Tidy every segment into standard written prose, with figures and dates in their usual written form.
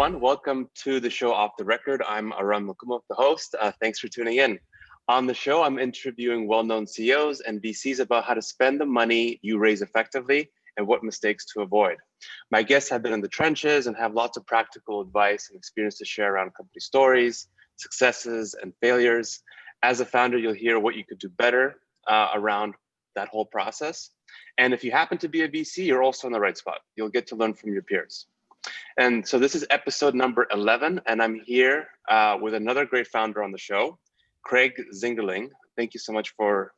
everyone. Welcome to the show Off the Record. I'm Aram Melkoumov, the host. Thanks for tuning in. On the show, I'm interviewing well-known CEOs and VCs about how to spend the money you raise effectively and what mistakes to avoid. My guests have been in the trenches and have lots of practical advice and experience to share around company stories, successes, and failures. As a founder, you'll hear what you could do better around that whole process. And if you happen to be a VC, you're also in the right spot. You'll get to learn from your peers. And so this is episode number 11, and I'm here with another great founder on the show, Craig Zingerline. Thank you so much for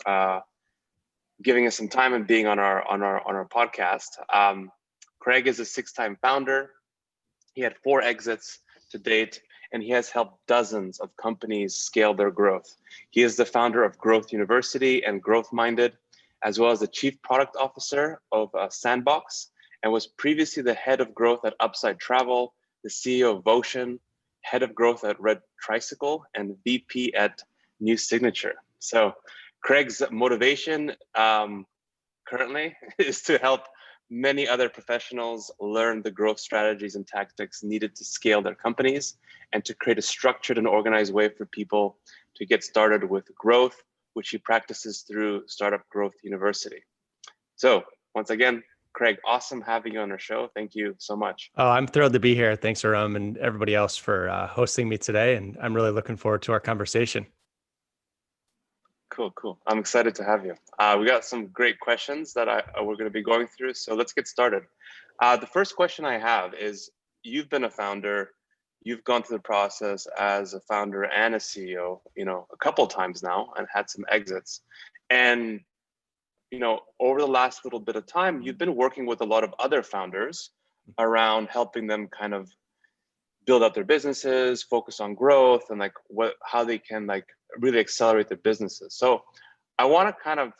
giving us some time and being on our podcast. Craig is a 6-time founder. He had 4 exits to date, and he has helped dozens of companies scale their growth. He is the founder of Growth University and Growth Minded, as well as the chief product officer of Sandboxx, and was previously the head of growth at Upside Travel, the CEO of Votion, head of growth at Red Tricycle, and VP at New Signature. So Craig's motivation currently is to help many other professionals learn the growth strategies and tactics needed to scale their companies and to create a structured and organized way for people to get started with growth, which he practices through Startup Growth University. So once again, Craig, awesome having you on our show. Thank you so much. Oh, I'm thrilled to be here. Thanks, Aram, and everybody else for hosting me today. And I'm really looking forward to our conversation. Cool. I'm excited to have you. We got some great questions that we're going to be going through. So let's get started. The first question I have is, you've been a founder. You've gone through the process as a founder and a CEO, a couple of times now, and had some exits. And over the last little bit of time, you've been working with a lot of other founders around helping them kind of build out their businesses, focus on growth, and how they can really accelerate their businesses. So I want to kind of,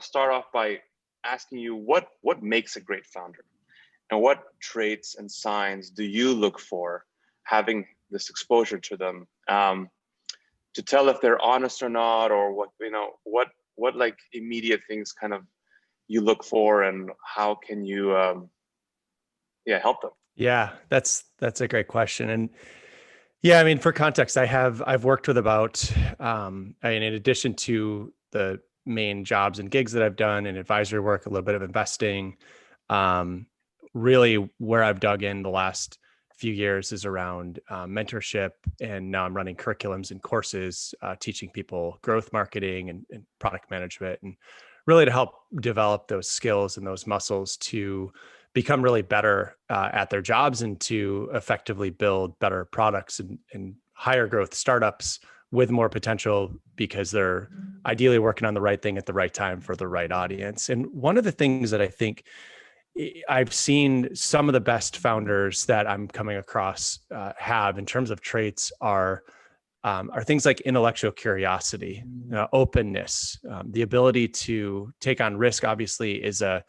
start off by asking you what makes a great founder, and what traits and signs do you look for having this exposure to them to tell if they're honest or not, or what immediate things kind of you look for, and how can you help them? Yeah, that's a great question. And yeah, I mean, for context, I've worked with about, in addition to the main jobs and gigs that I've done and advisory work, a little bit of investing, really where I've dug in the last few years is around mentorship. And now I'm running curriculums and courses, teaching people growth marketing and product management, and really to help develop those skills and those muscles to become really better at their jobs and to effectively build better products and higher growth startups with more potential, because they're ideally working on the right thing at the right time for the right audience. And one of the things that I think I've seen some of the best founders that I'm coming across have in terms of traits are things like intellectual curiosity, openness, the ability to take on risk. Obviously, is a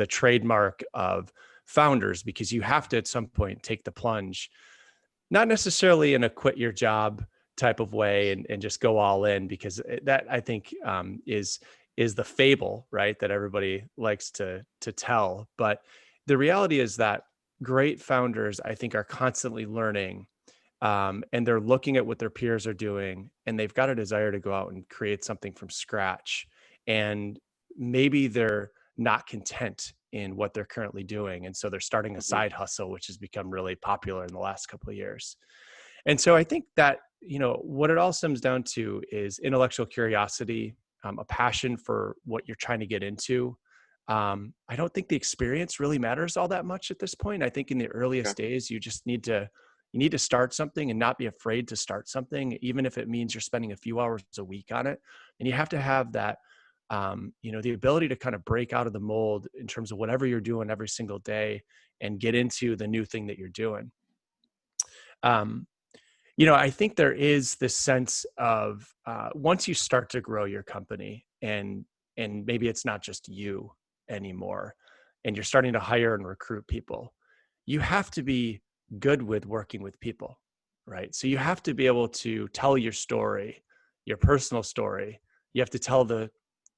trademark of founders, because you have to at some point take the plunge, not necessarily in a quit your job type of way and just go all in, because that, I think, is the fable, right, that everybody likes to tell. But the reality is that great founders, I think, are constantly learning, and they're looking at what their peers are doing, and they've got a desire to go out and create something from scratch. And maybe they're not content in what they're currently doing, and so they're starting a side hustle, which has become really popular in the last couple of years. And so I think that, what it all stems down to is intellectual curiosity, a passion for what you're trying to get into. I don't think the experience really matters all that much at this point. I think in the earliest days, you just need to start something and not be afraid to start something, even if it means you're spending a few hours a week on it. And you have to have that, the ability to kind of break out of the mold in terms of whatever you're doing every single day and get into the new thing that you're doing. I think there is this sense of once you start to grow your company, and maybe it's not just you anymore, and you're starting to hire and recruit people, you have to be good with working with people, right? So you have to be able to tell your story, your personal story. You have to tell the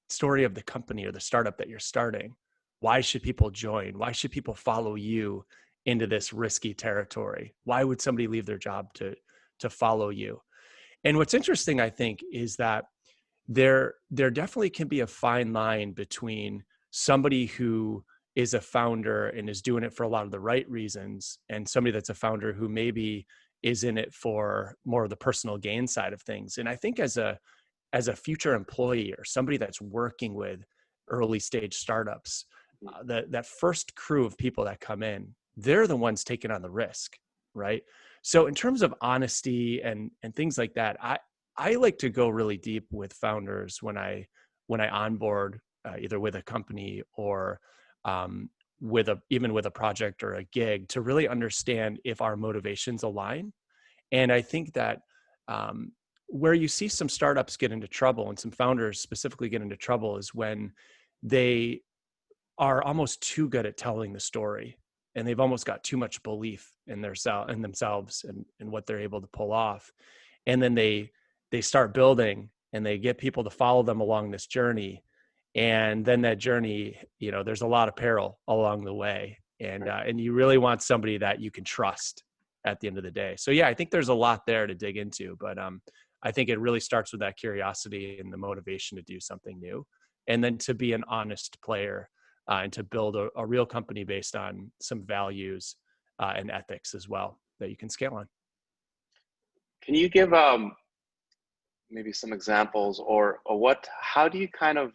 story of the company or the startup that you're starting. Why should people join? Why should people follow you into this risky territory? Why would somebody leave their job to follow you? And what's interesting, I think, is that there definitely can be a fine line between somebody who is a founder and is doing it for a lot of the right reasons, and somebody that's a founder who maybe is in it for more of the personal gain side of things. And I think as a future employee or somebody that's working with early stage startups, that first crew of people that come in, they're the ones taking on the risk, right? So in terms of honesty and things like that, I like to go really deep with founders when I onboard, either with a company or even with a project or a gig, to really understand if our motivations align. And I think that where you see some startups get into trouble, and some founders specifically get into trouble, is when they are almost too good at telling the story, and they've almost got too much belief in themselves and what they're able to pull off. And then they start building, and they get people to follow them along this journey. And then that journey, there's a lot of peril along the way. And you really want somebody that you can trust at the end of the day. So yeah, I think there's a lot there to dig into, but I think it really starts with that curiosity and the motivation to do something new, and then to be an honest player, and to build a real company based on some values and ethics as well that you can scale on. Can you give maybe some examples, or how do you kind of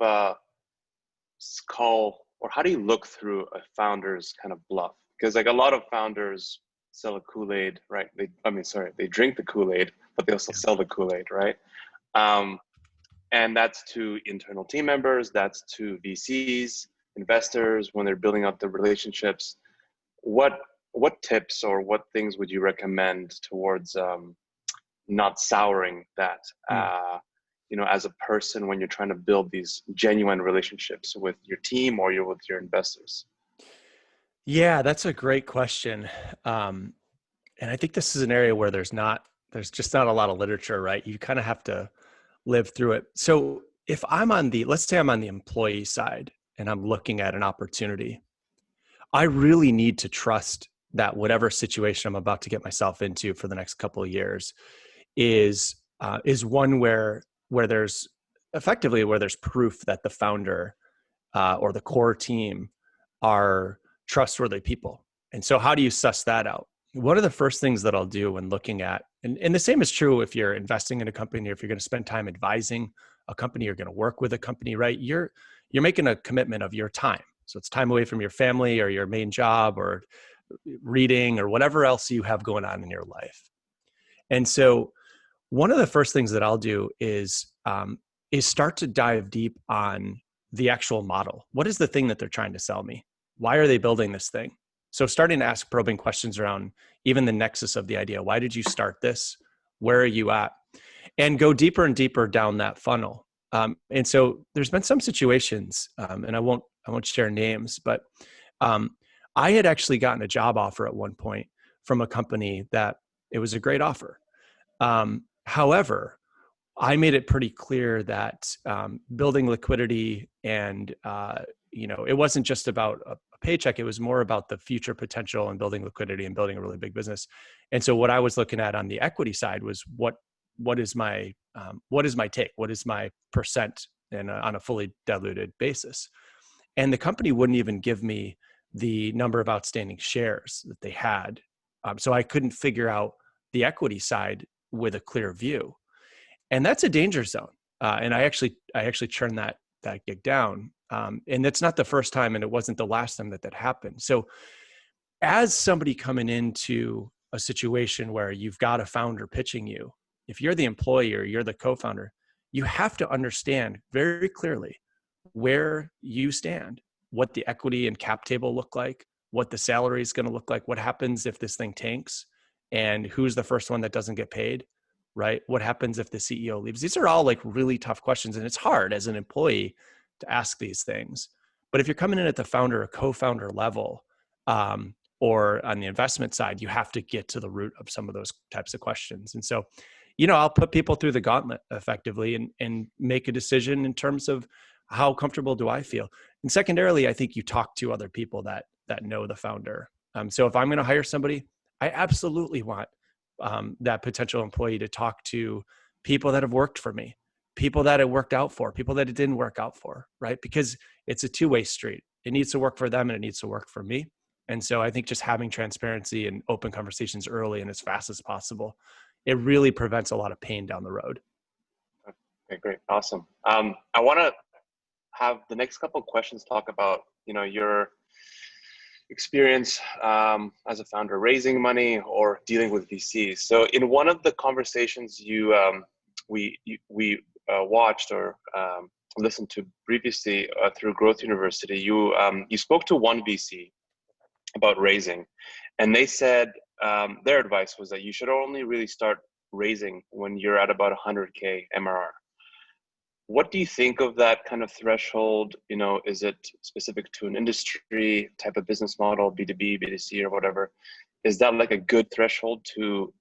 call, or how do you look through a founder's kind of bluff? Because like a lot of founders sell a Kool-Aid, right? They drink the Kool-Aid, but they also sell the Kool-Aid, right? And that's to internal team members, that's to VCs, investors, when they're building up the relationships. What tips or what things would you recommend towards not souring that, as a person, when you're trying to build these genuine relationships with your team or with your investors? Yeah, that's a great question. And I think this is an area where there's just not a lot of literature, right? You kind of have to live through it. So if let's say I'm on the employee side and I'm looking at an opportunity, I really need to trust that whatever situation I'm about to get myself into for the next couple of years is one where there's proof that the founder or the core team are trustworthy people. And so how do you suss that out? One of the first things that I'll do when looking at, and the same is true if you're investing in a company, or if you're going to spend time advising a company, you're going to work with a company, right? You're making a commitment of your time. So it's time away from your family or your main job or reading or whatever else you have going on in your life. And so one of the first things that I'll do is start to dive deep on the actual model. What is the thing that they're trying to sell me? Why are they building this thing? So starting to ask probing questions around even the nexus of the idea. Why did you start this? Where are you at? And go deeper and deeper down that funnel. And so there's been some situations, and I won't share names, but I had actually gotten a job offer at one point from a company that it was a great offer. However, I made it pretty clear that building liquidity and it wasn't just about a paycheck. It was more about the future potential and building liquidity and building a really big business. And so what I was looking at on the equity side was what is my take? What is my percent on a fully diluted basis? And the company wouldn't even give me the number of outstanding shares that they had. So I couldn't figure out the equity side with a clear view. And that's a danger zone. And I actually turned that gig down. And that's not the first time, and it wasn't the last time that happened. So as somebody coming into a situation where you've got a founder pitching you, if you're the employee or you're the co-founder, you have to understand very clearly where you stand, what the equity and cap table look like, what the salary is going to look like, what happens if this thing tanks, and who's the first one that doesn't get paid, right? What happens if the CEO leaves? These are all like really tough questions, and it's hard as an employee to ask these things. But if you're coming in at the founder or co-founder level, or on the investment side, you have to get to the root of some of those types of questions. And so, I'll put people through the gauntlet effectively and make a decision in terms of how comfortable do I feel. And secondarily, I think you talk to other people that know the founder So if I'm going to hire somebody, I absolutely want that potential employee to talk to people that have worked for me, people that it worked out for, people that it didn't work out for, right? Because it's a two-way street. It needs to work for them and it needs to work for me. And so I think just having transparency and open conversations early and as fast as possible, it really prevents a lot of pain down the road. Okay, great. Awesome. I want to have the next couple of questions talk about, your experience as a founder raising money or dealing with VCs. So in one of the conversations we watched or listened to previously through Growth University, you spoke to one VC about raising, and they said their advice was that you should only really start raising when you're at about 100K MRR. What do you think of that kind of threshold? Is it specific to an industry, type of business model, B2B, B2C, or whatever? Is that like a good threshold to,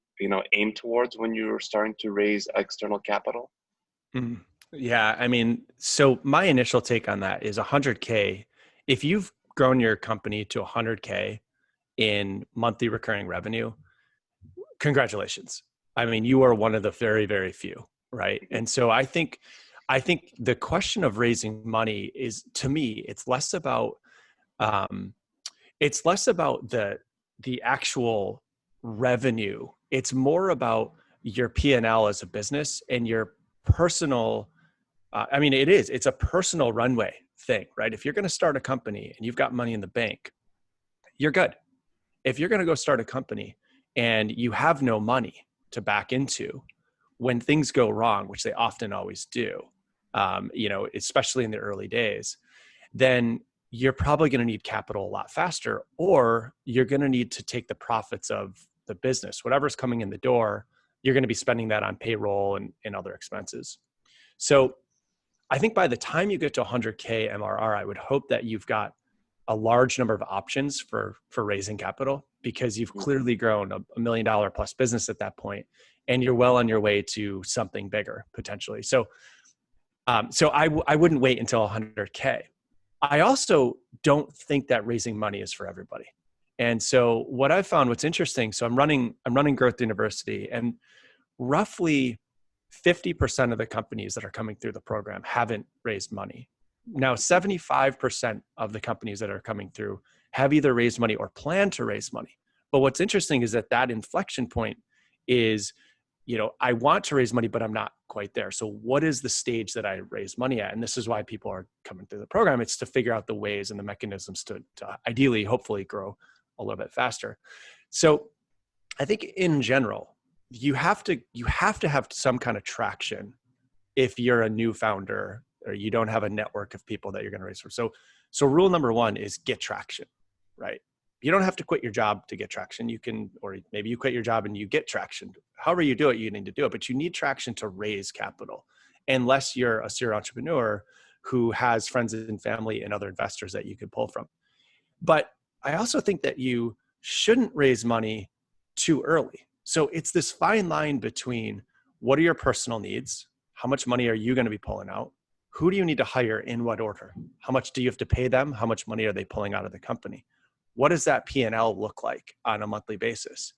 aim towards when you're starting to raise external capital? Yeah. I mean, so my initial take on that is 100K. If you've grown your company to 100K in monthly recurring revenue, congratulations. I mean, you are one of the very, very few, right? And so I think the question of raising money is, to me, it's less about the actual revenue. It's more about your P&L as a business and your personal. It's a personal runway thing, right? If you're going to start a company and you've got money in the bank, you're good. If you're going to go start a company and you have no money to back into when things go wrong, which they often always do, especially in the early days, then you're probably going to need capital a lot faster, or you're going to need to take the profits of the business, whatever's coming in the door, you're going to be spending that on payroll and other expenses. So I think by the time you get to 100K MRR, I would hope that you've got a large number of options for raising capital, because you've clearly grown a $1 million plus business at that point, and you're well on your way to something bigger potentially. So I wouldn't wait until 100K. I also don't think that raising money is for everybody. And so what I've found, what's interesting, so I'm running Growth University, and roughly 50% of the companies that are coming through the program haven't raised money. Now, 75% of the companies that are coming through have either raised money or plan to raise money. But what's interesting is that inflection point is, I want to raise money, but I'm not quite there. So what is the stage that I raise money at? And this is why people are coming through the program. It's to figure out the ways and the mechanisms to ideally, hopefully grow a little bit faster. So I think in general, you have to have some kind of traction if you're a new founder or you don't have a network of people that you're going to raise for. So rule number one is get traction, right? You don't have to quit your job to get traction. You can, or maybe you quit your job and you get traction. However you do it, you need to do it, but you need traction to raise capital, unless you're a serial entrepreneur who has friends and family and other investors that you could pull from. But I also think that you shouldn't raise money too early. So it's this fine line between what are your personal needs? How much money are you going to be pulling out? Who do you need to hire in what order? How much do you have to pay them? How much money are they pulling out of the company? What does that P&L look like on a monthly basis?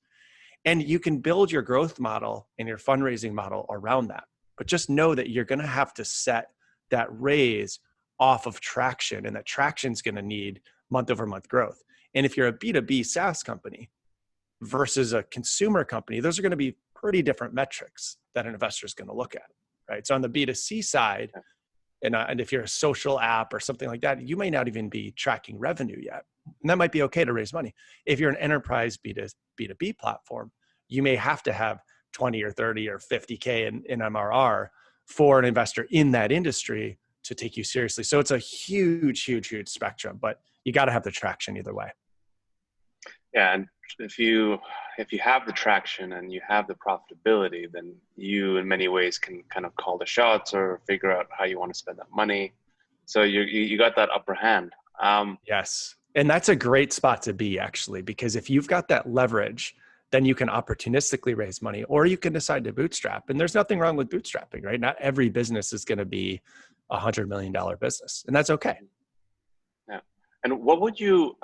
And you can build your growth model and your fundraising model around that. But just know that you're going to have to set that raise off of traction, and that traction is going to need month over month growth. And if you're a B2B SaaS company versus a consumer company, those are going to be pretty different metrics that an investor is going to look at, right? So on the B2C side, and if you're a social app or something like that, you may not even be tracking revenue yet. And that might be okay to raise money. If you're an enterprise B2B platform, you may have to have 20 or 30 or 50K in MRR for an investor in that industry to take you seriously. So it's a huge, huge, huge spectrum, but you got to have the traction either way. Yeah, and if you have the traction and you have the profitability, then you in many ways can kind of call the shots or figure out how you want to spend that money. So you got that upper hand. Yes. And that's a great spot to be, actually, because if you've got that leverage, then you can opportunistically raise money, or you can decide to bootstrap. And there's nothing wrong with bootstrapping, right? Not every business is going to be $100 million business, and that's okay. Yeah. And what would you,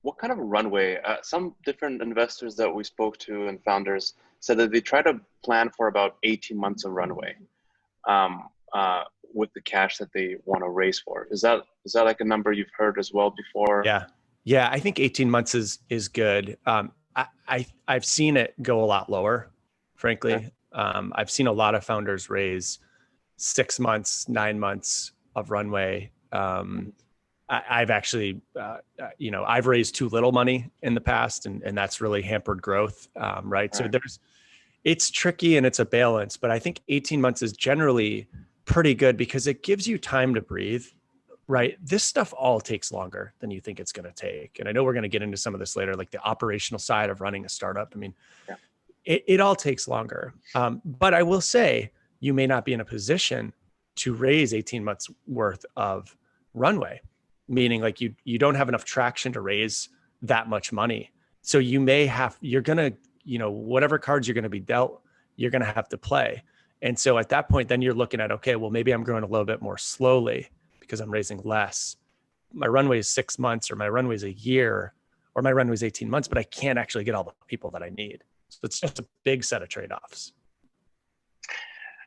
what kind of runway? Some different investors that we spoke to and founders said that they try to plan for about 18 months of runway um, with the cash that they want to raise for. Is that like a number you've heard as well before? Yeah. Yeah. I think 18 months is good. I've seen it go a lot lower, Okay. frankly. I've seen a lot of founders raise 6 months, 9 months of runway. Mhm. I've actually, I've raised too little money in the past, and that's really hampered growth. Right. All So right. it's tricky and it's a balance, but I think 18 months is generally pretty good because it gives you time to breathe. Right. This stuff all takes longer than you think it's going to take. And I know we're going to get into some of this later, like the operational side of running a startup. I mean, Yeah. it all takes longer. But I will say you may not be in a position to raise 18 months worth of runway, meaning like you don't have enough traction to raise that much money. So you're going to, whatever cards you're going to be dealt, you're going to have to play. And so at that point, then you're looking at, okay, well, maybe I'm growing a little bit more slowly because I'm raising less. My runway is 6 months, or my runway is a year, or my runway is 18 months, but I can't actually get all the people that I need. So it's just a big set of trade-offs.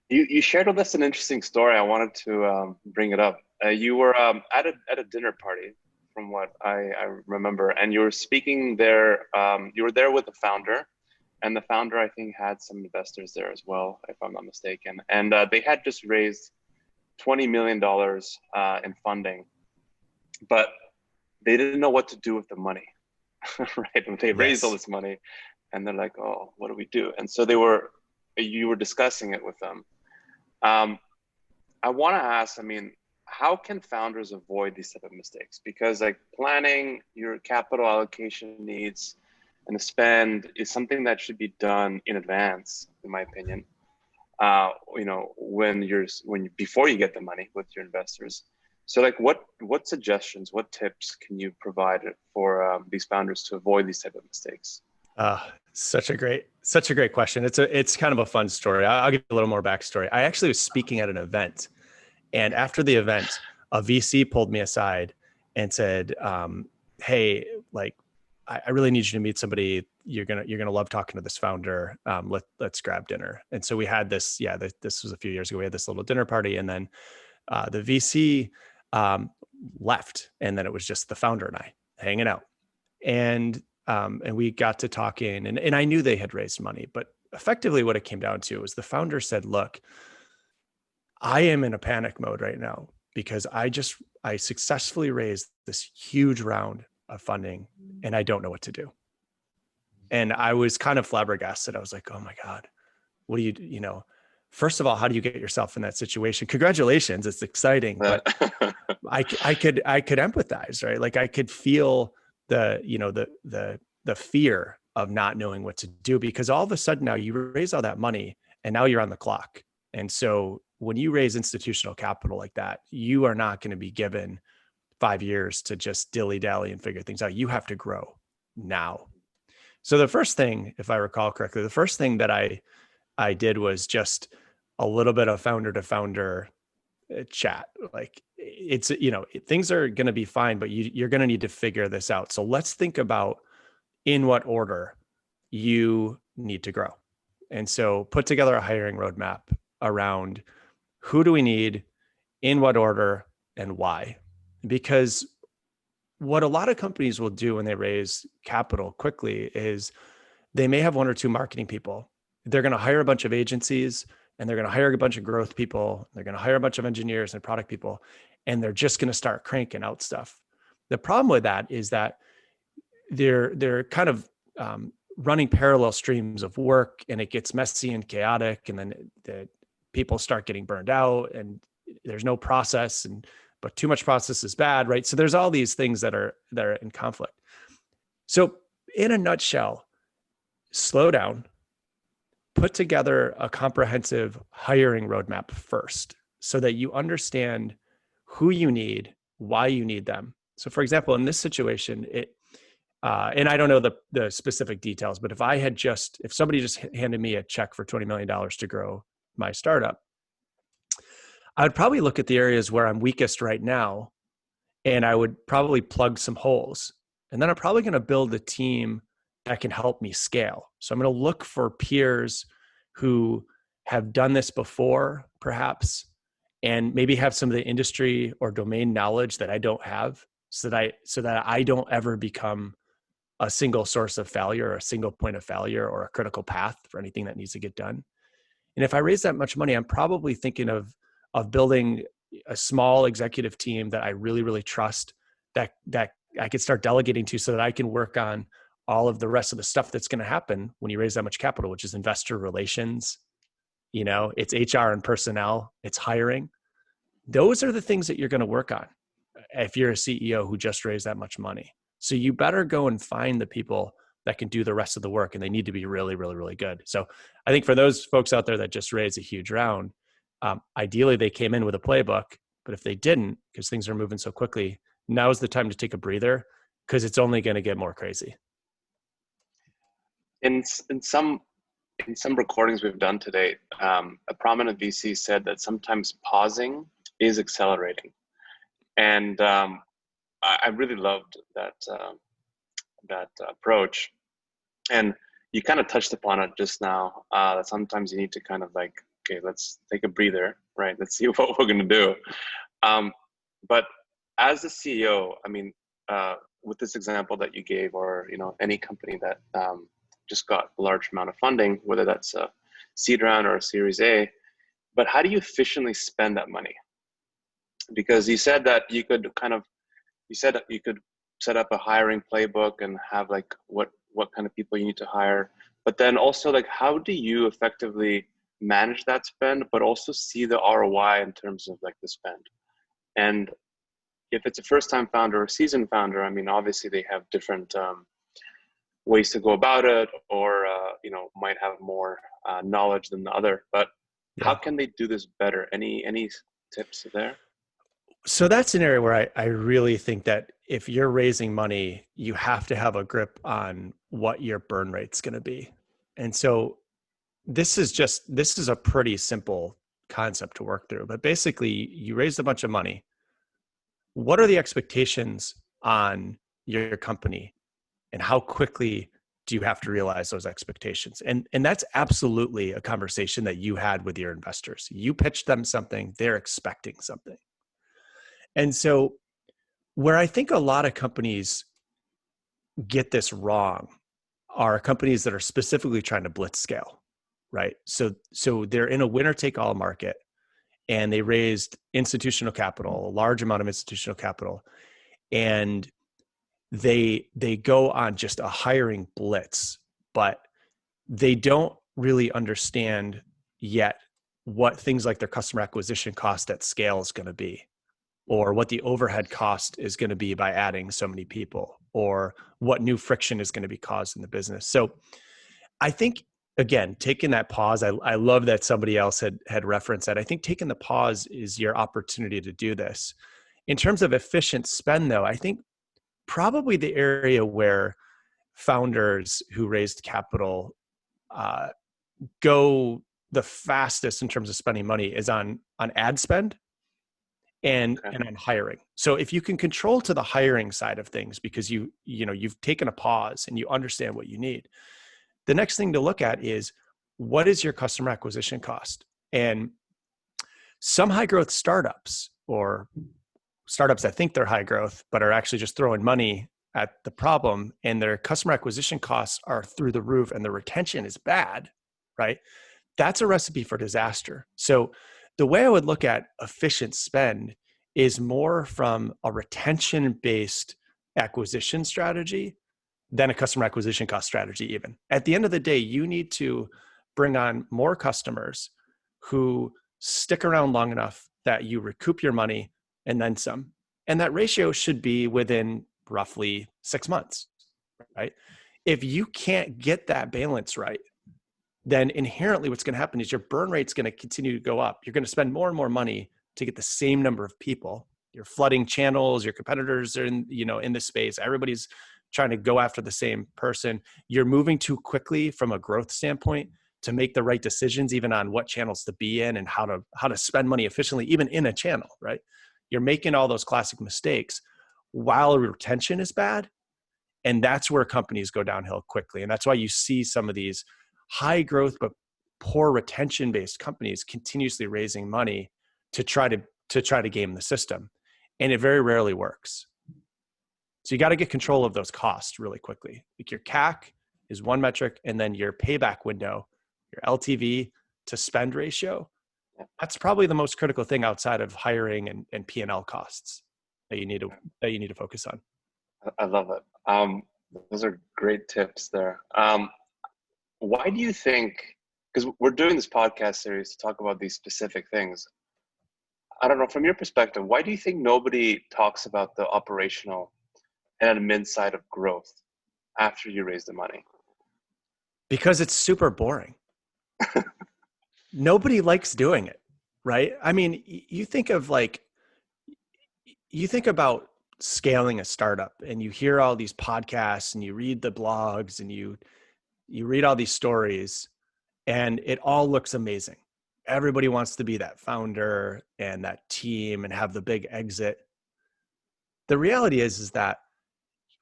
You shared with us an interesting story. I wanted to bring it up. You were at a dinner party, from what I remember, and you were speaking there. You were there with the founder, and the founder, I think, had some investors there as well, if I'm not mistaken. And they had just raised $20 million in funding, but they didn't know what to do with the money, right? They raised all Yes. this money, and they're like, "Oh, what do we do?" And so you were discussing it with them. Um, I want to ask, I mean, how can founders avoid these type of mistakes? Because like planning your capital allocation needs and the spend is something that should be done in advance, in my opinion. Before you get the money with your investors. So like what suggestions, what tips can you provide for these founders to avoid these type of mistakes? Uh, such a great question. It's kind of a fun story. I'll give you a little more backstory. I actually was speaking at an event, and after the event, a VC pulled me aside and said, "Hey, like, I really need you to meet somebody. You're gonna love talking to this founder. Let's grab dinner." And so we had this. Yeah, this was a few years ago. We had this little dinner party, and then the VC left, and then it was just the founder and I hanging out. And we got to talking, and I knew they had raised money, but effectively what it came down to was the founder said, "Look, I am in a panic mode right now because I successfully raised this huge round of funding and I don't know what to do." And I was kind of flabbergasted. I was like, "Oh my God, what do first of all, how do you get yourself in that situation? Congratulations. It's exciting." But I could empathize, right? Like I could feel the fear of not knowing what to do, because all of a sudden now you raise all that money and now you're on the clock. And so when you raise institutional capital like that, you are not going to be given 5 years to just dilly dally and figure things out. You have to grow now. So the first thing, if I recall correctly, the first thing that I did was just a little bit of founder to founder chat. Like it's, things are going to be fine, but you're going to need to figure this out. So let's think about in what order you need to grow. And so put together a hiring roadmap around who do we need, in what order, and why. Because what a lot of companies will do when they raise capital quickly is they may have one or two marketing people. They're going to hire a bunch of agencies, and they're going to hire a bunch of growth people. They're going to hire a bunch of engineers and product people, and they're just going to start cranking out stuff. The problem with that is that they're kind of running parallel streams of work, and it gets messy and chaotic, and then the people start getting burned out, and there's no process, but too much process is bad, right? So there's all these things that are in conflict. So in a nutshell, slow down, put together a comprehensive hiring roadmap first so that you understand who you need, why you need them. So for example, in this situation, and I don't know the specific details, but if somebody just handed me a check for $20 million to grow my startup, I would probably look at the areas where I'm weakest right now, and I would probably plug some holes And then I'm probably going to build a team that can help me scale. So I'm going to look for peers who have done this before, perhaps, and maybe have some of the industry or domain knowledge that I don't have, so that I don't ever become a single source of failure or a single point of failure or a critical path for anything that needs to get done. And if I raise that much money, I'm probably thinking of building a small executive team that I really, really trust, that I could start delegating to, so that I can work on all of the rest of the stuff that's going to happen when you raise that much capital, which is investor relations, it's HR and personnel, it's hiring. Those are the things that you're going to work on if you're a CEO who just raised that much money. So you better go and find the people that can do the rest of the work, and they need to be really, really, really good. So I think for those folks out there that just raised a huge round, ideally they came in with a playbook, but if they didn't, because things are moving so quickly, now's the time to take a breather, because it's only going to get more crazy. In some recordings we've done today, a prominent VC said that sometimes pausing is accelerating, and I really loved that approach. And you kind of touched upon it just now, that sometimes you need to kind of like, okay, let's take a breather, right? Let's see what we're going to do. But as a CEO, I mean, with this example that you gave, or any company that just got a large amount of funding, whether that's a seed round or a Series A, but how do you efficiently spend that money? Because you said that you could set up a hiring playbook and have like what kind of people you need to hire, but then also like, how do you effectively manage that spend, but also see the ROI in terms of like the spend? And if it's a first-time founder or seasoned founder, I mean, obviously they have different ways to go about it, or might have more knowledge than the other. But how can they do this better? Any tips there? So that's an area where I really think that if you're raising money, you have to have a grip on what your burn rate's going to be. And so this is a pretty simple concept to work through. But basically, you raised a bunch of money. What are the expectations on your company, and how quickly do you have to realize those expectations? And that's absolutely a conversation that you had with your investors. You pitched them something, they're expecting something. And so where I think a lot of companies get this wrong are companies that are specifically trying to blitz scale, right? So they're in a winner take all market, and they raised institutional capital, a large amount of institutional capital, and they go on just a hiring blitz, but they don't really understand yet what things like their customer acquisition cost at scale is going to be, or what the overhead cost is going to be by adding so many people, or what new friction is going to be caused in the business. So I think, again, taking that pause, I love that somebody else had referenced that. I think taking the pause is your opportunity to do this. In terms of efficient spend, though, I think probably the area where founders who raised capital go the fastest in terms of spending money is on ad spend and on hiring. So if you can control to the hiring side of things, because you've taken a pause and you understand what you need, the next thing to look at is, what is your customer acquisition cost? And some high growth startups, or startups that think they're high growth, but are actually just throwing money at the problem, and their customer acquisition costs are through the roof and the retention is bad, right? That's a recipe for disaster. So the way I would look at efficient spend is more from a retention-based acquisition strategy than a customer acquisition cost strategy even. At the end of the day, you need to bring on more customers who stick around long enough that you recoup your money and then some. And that ratio should be within roughly 6 months, right? If you can't get that balance right, then inherently what's going to happen is your burn rate's going to continue to go up. You're going to spend more and more money to get the same number of people. You're flooding channels, your competitors are in the space. Everybody's trying to go after the same person. You're moving too quickly from a growth standpoint to make the right decisions, even on what channels to be in and how to spend money efficiently, even in a channel, right? You're making all those classic mistakes while retention is bad. And that's where companies go downhill quickly. And that's why you see some of these high growth but poor retention based companies continuously raising money to try to game the system. And it very rarely works. So you got to get control of those costs really quickly. Like your CAC is one metric, and then your payback window, your LTV to spend ratio, that's probably the most critical thing outside of hiring and P&L costs that you need to focus on. I love it. Those are great tips there. Why do you think, because we're doing this podcast series to talk about these specific things, I don't know, from your perspective, why do you think nobody talks about the operational and admin side of growth after you raise the money? Because it's super boring. Nobody likes doing it, right? I mean, you think about scaling a startup, and you hear all these podcasts and you read the blogs and you read all these stories, and it all looks amazing. Everybody wants to be that founder and that team and have the big exit. The reality is that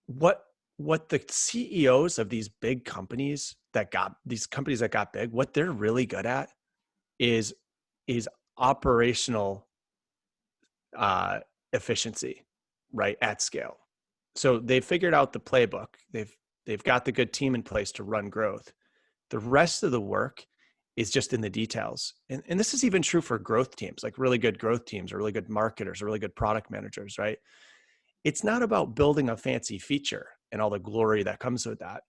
what the CEOs of these big companies that got big, what they're really good at is operational efficiency, right, at scale. So they've figured out the playbook. They've got the good team in place to run growth. The rest of the work is just in the details. And this is even true for growth teams, like really good growth teams or really good marketers or really good product managers, right? It's not about building a fancy feature and all the glory that comes with that.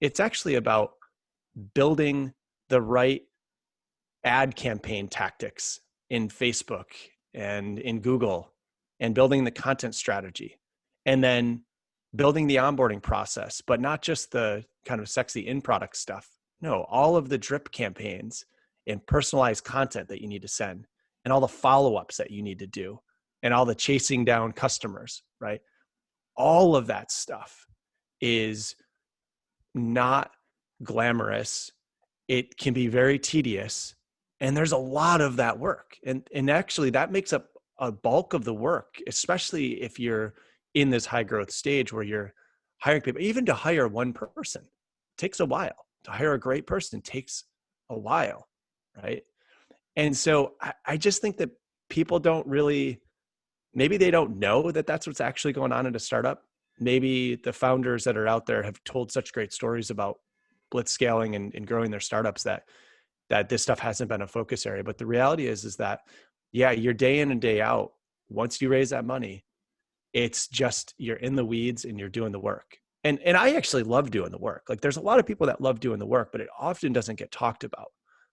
It's actually about building the right ad campaign tactics in Facebook and in Google, and building the content strategy, and then building the onboarding process, but not just the kind of sexy in-product stuff. No, all of the drip campaigns and personalized content that you need to send, and all the follow-ups that you need to do, and all the chasing down customers, right? All of that stuff is not glamorous. It can be very tedious, and there's a lot of that work. And actually that makes up a bulk of the work, especially if you're in this high growth stage where you're hiring people. Even to hire one person takes a while. To hire a great person takes a while, right? And so I just think that people don't really, maybe they don't know that that's what's actually going on in a startup. Maybe the founders that are out there have told such great stories about blitzscaling and growing their startups that this stuff hasn't been a focus area. But the reality is that, yeah, you're day in and day out. Once you raise that money, it's just, you're in the weeds and you're doing the work. And I actually love doing the work. Like, there's a lot of people that love doing the work, but it often doesn't get talked about.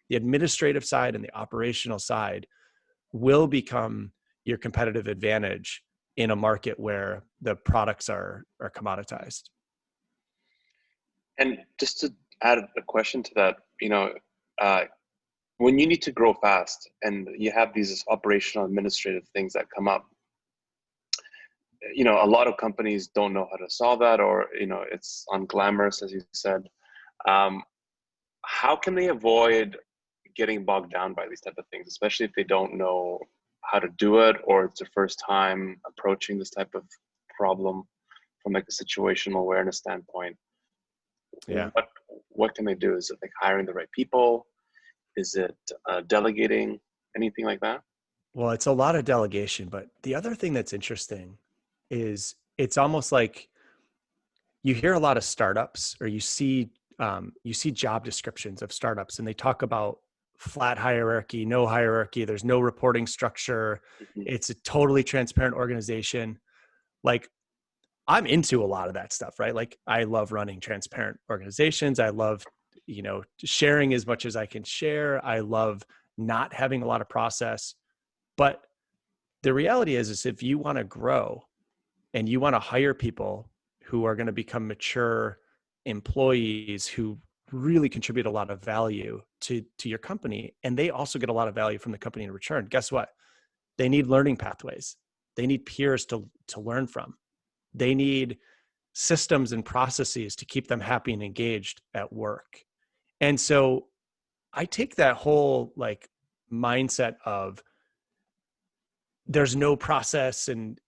The administrative side and the operational side will become your competitive advantage in a market where the products are commoditized. And just to add a question to that, when you need to grow fast and you have these operational administrative things that come up, a lot of companies don't know how to solve that, or, it's unglamorous, as you said. How can they avoid getting bogged down by these type of things, especially if they don't know how to do it, or it's their first time approaching this type of problem from like a situational awareness standpoint? Yeah. What can they do? Is it like hiring the right people? Is it delegating? Anything like that? Well, it's a lot of delegation, but the other thing that's interesting is it's almost like you hear a lot of startups, or you see job descriptions of startups, and they talk about flat hierarchy, no hierarchy, there's no reporting structure. Mm-hmm. It's a totally transparent organization. Like, I'm into a lot of that stuff, right? Like, I love running transparent organizations. I love, sharing as much as I can share. I love not having a lot of process. But the reality is if you want to grow and you want to hire people who are going to become mature employees who really contribute a lot of value to your company, and they also get a lot of value from the company in return, guess what? They need learning pathways. They need peers to learn from. They need systems and processes to keep them happy and engaged at work. And so I take that whole mindset of there's no process and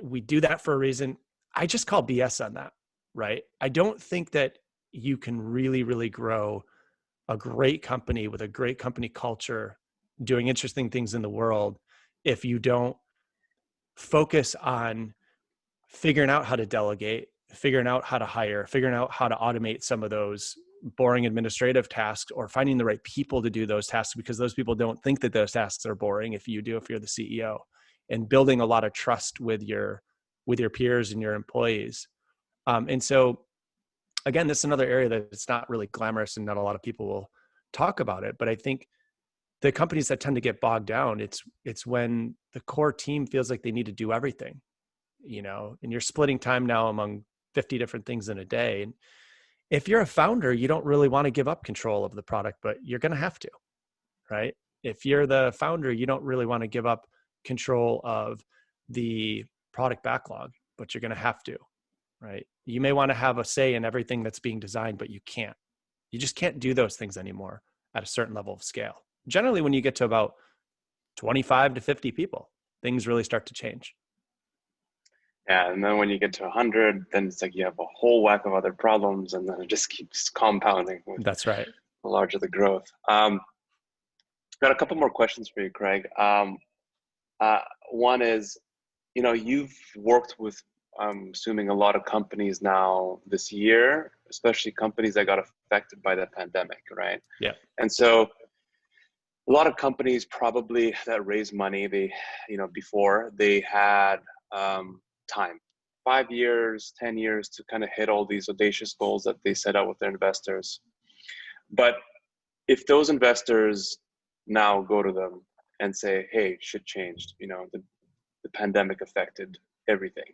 we do that for a reason. I just call BS on that. right? I don't think that you can really, really grow a great company with a great company culture doing interesting things in the world if you don't focus on figuring out how to delegate, figuring out how to hire, figuring out how to automate some of those boring administrative tasks, or finding the right people to do those tasks, because those people don't think that those tasks are boring if you do, if you're the CEO, and building a lot of trust with your peers and your employees. And so again, this is another area that it's not really glamorous and not a lot of people will talk about it, but I think the companies that tend to get bogged down, it's when the core team feels like they need to do everything, and you're splitting time now among 50 different things in a day. And if you're a founder, you don't really want to give up control of the product, but you're going to have to, right? If you're the founder, you don't really want to give up control of the product backlog, but you're going to have to, right? You may want to have a say in everything that's being designed, but you can't. You just can't do those things anymore at a certain level of scale. Generally, when you get to about 25 to 50 people, things really start to change. Yeah, and then when you get to 100, then it's like you have a whole whack of other problems, and then it just keeps compounding. That's right. The larger the growth. Got a couple more questions for you, Craig. One is, you've worked with, I'm assuming, a lot of companies now this year, especially companies that got affected by the pandemic, right? Yeah. And so a lot of companies probably that raised money, before they had time, 5 years, 10 years to kind of hit all these audacious goals that they set out with their investors. But if those investors now go to them and say, hey, shit changed, the pandemic affected everything.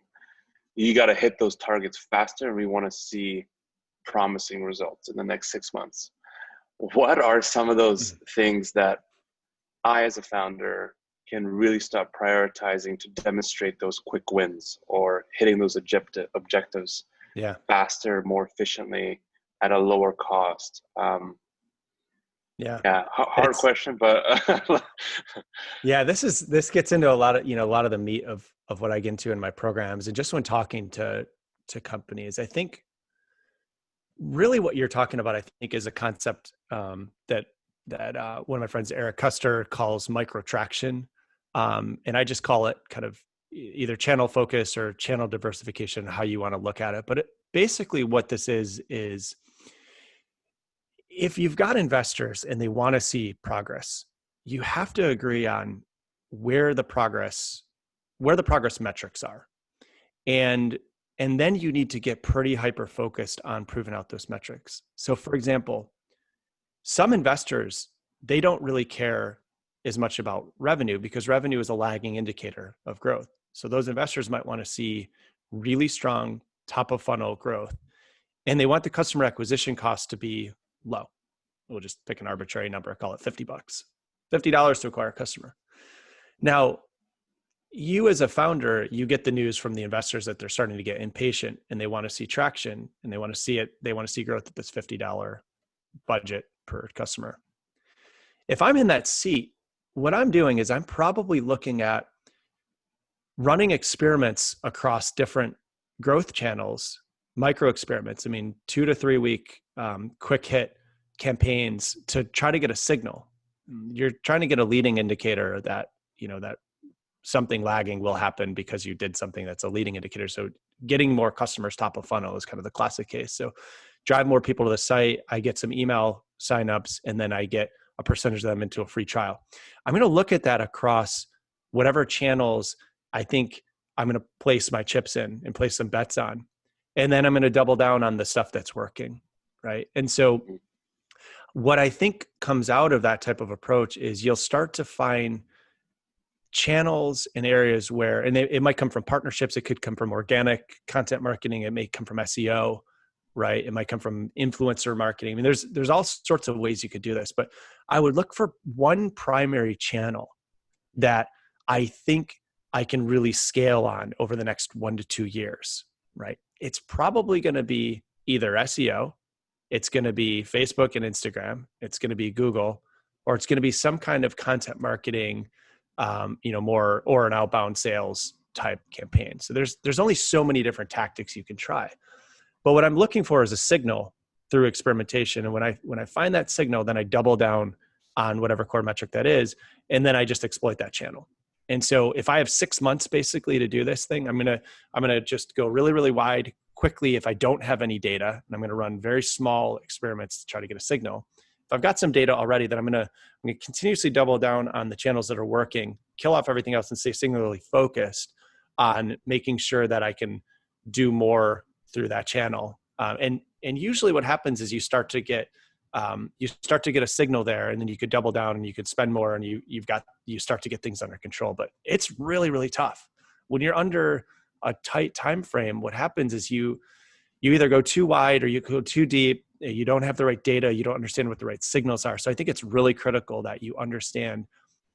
You got to hit those targets faster, and we want to see promising results in the next 6 months. What are some of those things that I, as a founder, can really start prioritizing to demonstrate those quick wins or hitting those objectives faster, more efficiently, at a lower cost? Hard question, but yeah, this gets into a lot of the meat of what I get into in my programs. And just when talking to companies, I think really what you're talking about, I think, is a concept that one of my friends, Eric Custer, calls microtraction. And I just call it kind of either channel focus or channel diversification, how you want to look at it. But basically what this is if you've got investors and they want to see progress, you have to agree on where the progress metrics are. And then you need to get pretty hyper-focused on proving out those metrics. So for example, some investors, they don't really care as much about revenue because revenue is a lagging indicator of growth. So those investors might want to see really strong top of funnel growth, and they want the customer acquisition cost to be low. We'll just pick an arbitrary number, call it $50, $50 to acquire a customer. Now, you as a founder, you get the news from the investors that they're starting to get impatient and they want to see traction and they want to see it. They want to see growth at this $50 budget per customer. If I'm in that seat, what I'm doing is I'm probably looking at running experiments across different growth channels, micro experiments. I mean, 2 to 3 week quick hit campaigns to try to get a signal. You're trying to get a leading indicator that, that something lagging will happen because you did something that's a leading indicator. So getting more customers top of funnel is kind of the classic case. So drive more people to the site. I get some email signups, and then I get a percentage of them into a free trial. I'm going to look at that across whatever channels I think I'm going to place my chips in and place some bets on. And then I'm going to double down on the stuff that's working. Right. And so what I think comes out of that type of approach is you'll start to find channels and areas where, and it might come from partnerships. It could come from organic content marketing. It may come from SEO, right? It might come from influencer marketing. I mean, there's all sorts of ways you could do this, but I would look for one primary channel that I think I can really scale on over the next 1 to 2 years, right? It's probably going to be either SEO, it's going to be Facebook and Instagram, it's going to be Google, or it's going to be some kind of content marketing, more or an outbound sales type campaign. So there's only so many different tactics you can try. But what I'm looking for is a signal through experimentation. And when I find that signal, then I double down on whatever core metric that is, and then I just exploit that channel. And so if I have 6 months basically to do this thing, I'm gonna just go really, really wide quickly if I don't have any data, and I'm gonna run very small experiments to try to get a signal. If I've got some data already, then I'm gonna continuously double down on the channels that are working, kill off everything else, and stay singularly focused on making sure that I can do more through that channel. And usually what happens is you start to get a signal there, and then you could double down and you could spend more, and you start to get things under control. But it's really, really tough when you're under a tight time frame. What happens is you either go too wide or you go too deep. You don't have the right data. You don't understand what the right signals are. So I think it's really critical that you understand,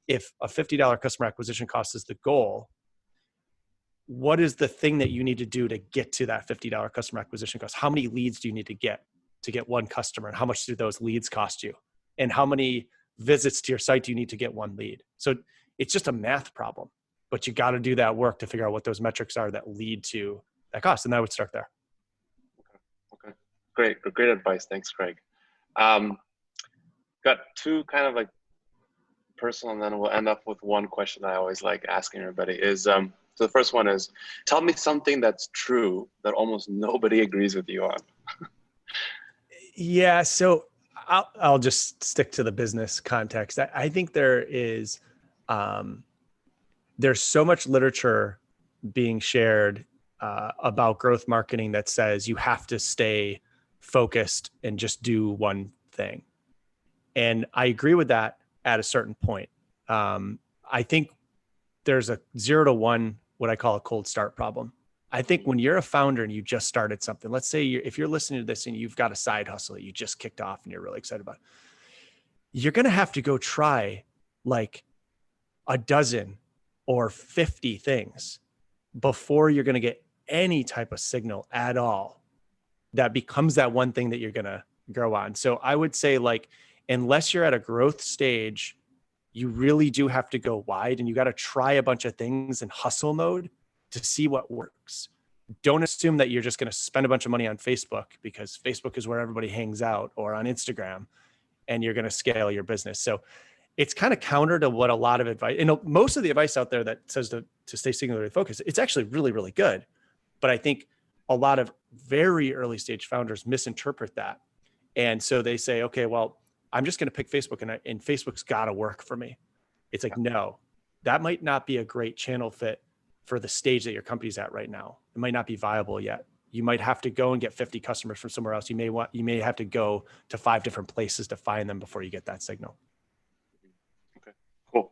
if a $50 customer acquisition cost is the goal, what is the thing that you need to do to get to that $50 customer acquisition cost? How many leads do you need to get one customer? And how much do those leads cost you? And how many visits to your site do you need to get one lead? So it's just a math problem, but you got to do that work to figure out what those metrics are that lead to that cost. And I would start there. Okay. Great advice. Thanks, Craig. Got two kind of like personal, and then we'll end up with one question I always like asking everybody is, so the first one is, tell me something that's true that almost nobody agrees with you on. Yeah. So I'll just stick to the business context. I think there's so much literature being shared about growth marketing that says you have to stay focused and just do one thing. And I agree with that at a certain point. I think there's a 0 to 1, what I call a cold start problem. I think when you're a founder and you just started something, let's say if you're listening to this and you've got a side hustle that you just kicked off and you're really excited about, you're going to have to go try like a dozen or 50 things before you're going to get any type of signal at all that becomes that one thing that you're going to grow on. So I would say, like, unless you're at a growth stage, you really do have to go wide, and you got to try a bunch of things in hustle mode to see what works. Don't assume that you're just going to spend a bunch of money on Facebook because Facebook is where everybody hangs out, or on Instagram, and you're going to scale your business. So it's kind of counter to what a lot of advice, and most of the advice out there that says to stay singularly focused, it's actually really, really good. But I think a lot of very early stage founders misinterpret that. And so they say, okay, well, I'm just going to pick Facebook, and Facebook's got to work for me. It's like, no, that might not be a great channel fit for the stage that your company's at right now. It might not be viable yet. You might have to go and get 50 customers from somewhere else. You may have to go to 5 different places to find them before you get that signal. Okay, cool.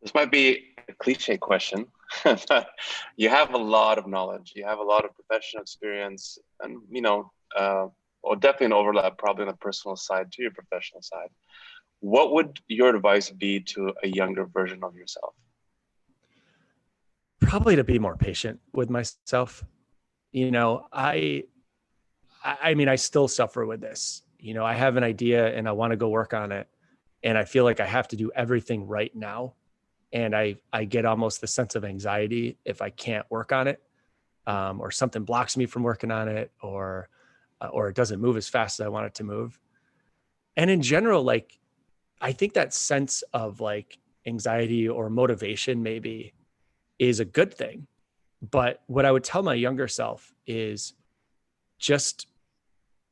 This might be a cliche question, but you have a lot of knowledge. You have a lot of professional experience, and or definitely an overlap, probably on the personal side to your professional side. What would your advice be to a younger version of yourself? Probably to be more patient with myself. I mean, I still suffer with this. I have an idea and I want to go work on it, and I feel like I have to do everything right now. And I get almost the sense of anxiety if I can't work on it, or something blocks me from working on it, or it doesn't move as fast as I want it to move. And in general, like, I think that sense of like anxiety or motivation maybe is a good thing. But what I would tell my younger self is just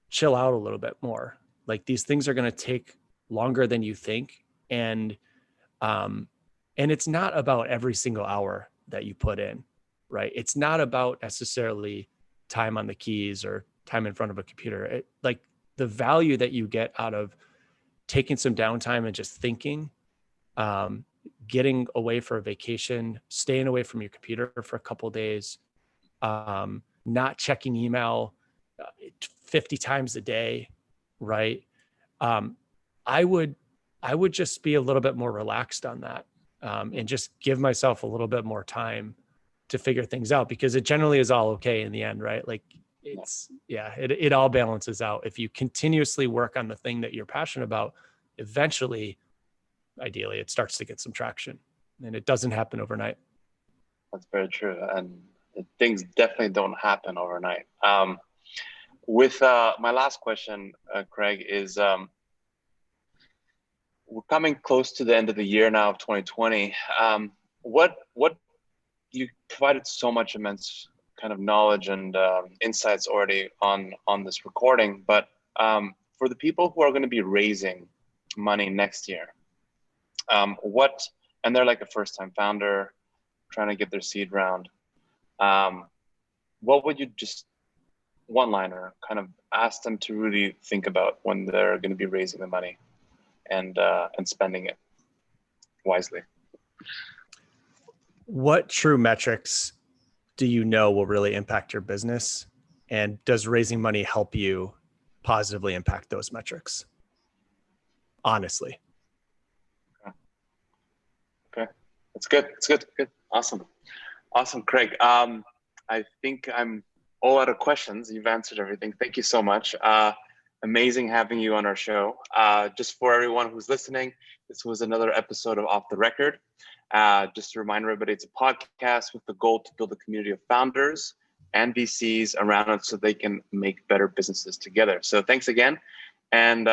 chill out a little bit more. Like, these things are going to take longer than you think. And it's not about every single hour that you put in, right? It's not about necessarily time on the keys or time in front of a computer. Like, the value that you get out of taking some downtime and just thinking, getting away for a vacation, staying away from your computer for a couple of days, not checking email 50 times a day, right? I would just be a little bit more relaxed on that, and just give myself a little bit more time to figure things out, because it generally is all okay in the end, right? Like, it all balances out. If you continuously work on the thing that you're passionate about, eventually, ideally, it starts to get some traction, and it doesn't happen overnight. That's very true. And things definitely don't happen overnight. with my last question, Craig, is we're coming close to the end of the year now of 2020. What you provided so much immense kind of knowledge and insights already on this recording, but for the people who are going to be raising money next year, and they're like a first-time founder trying to get their seed round, what would you just one-liner kind of ask them to really think about when they're going to be raising the money and spending it wisely? What true metrics do you know will really impact your business? And does raising money help you positively impact those metrics? Honestly. Okay. That's good. It's good. Good. Awesome. Awesome, Craig. I think I'm all out of questions. You've answered everything. Thank you so much. Amazing having you on our show. Just for everyone who's listening, this was another episode of Off the Record. Just to remind everybody, it's a podcast with the goal to build a community of founders and VCs around it so they can make better businesses together. So thanks again, and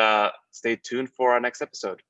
stay tuned for our next episode.